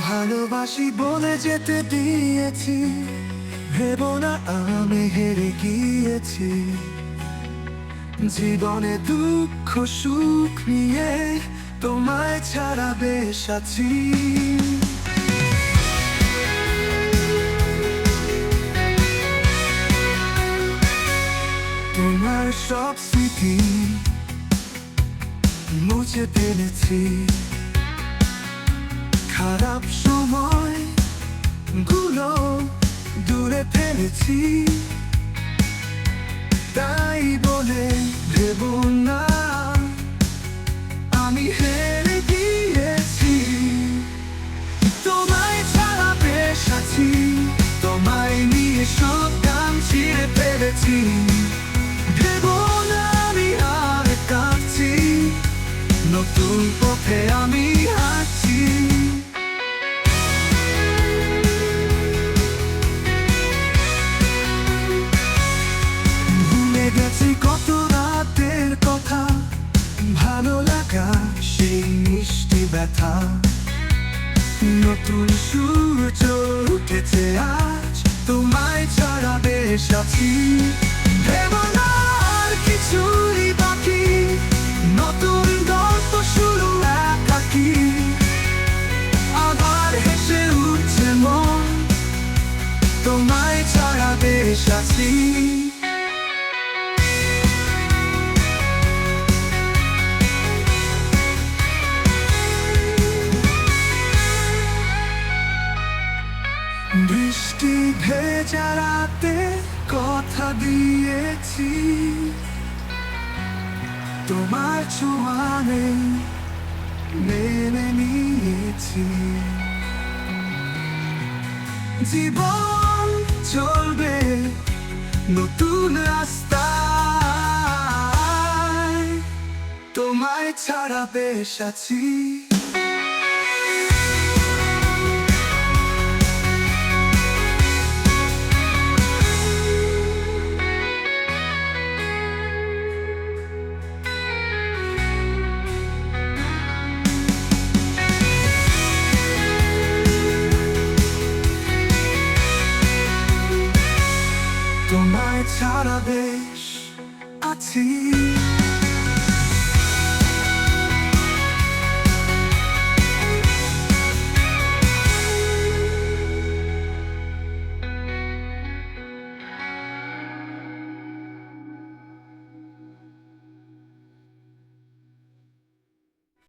ভালোবাসি বলে যেতে দিয়েছি, ভেবো না আমি হেরে গিয়েছি। জীবনে দুঃখ সুখ নিয়ে তোমায় ছাড়া বেশ আছি। তোমার সব স্মৃতি মুছে ফেলেছি, খারাপ সময় গুলো দূরে ফেলেছি। তাই বলে ভেবো না আমি হেরে গিয়েছি। তোমায় ছাড়া বেশ আছি, তোমায় নিয়ে সব গান ছিঁড়ে ফেলেছি। ভেবো না আমি আর কাঁদছি, নতুন পথে আমি হাঁটছি। ভুলে গেছি কত রাতের কথা, ভালো লাগা সেই মিষ্টি ব্যথা। নতুন সূর্য উঠেছে আজ, তোমায় ছাড়া বেশ আছি। ভেবো না আর কিছুই বাকি, নতুন গল্প শুরু একাকি। আবার হেসে উঠছে মন, তোমায় ছাড়া বেশ আছি। বৃষ্টি ভেজা রাতে কথা দিয়েছি, তোমার ছোঁয়ানে মেনে নিয়েছি। জীবন চলবে নতুন রাস্তায়, তোমায় ছাড়া বেশ আছি। তোমায় ছাড়া বেশ আছি।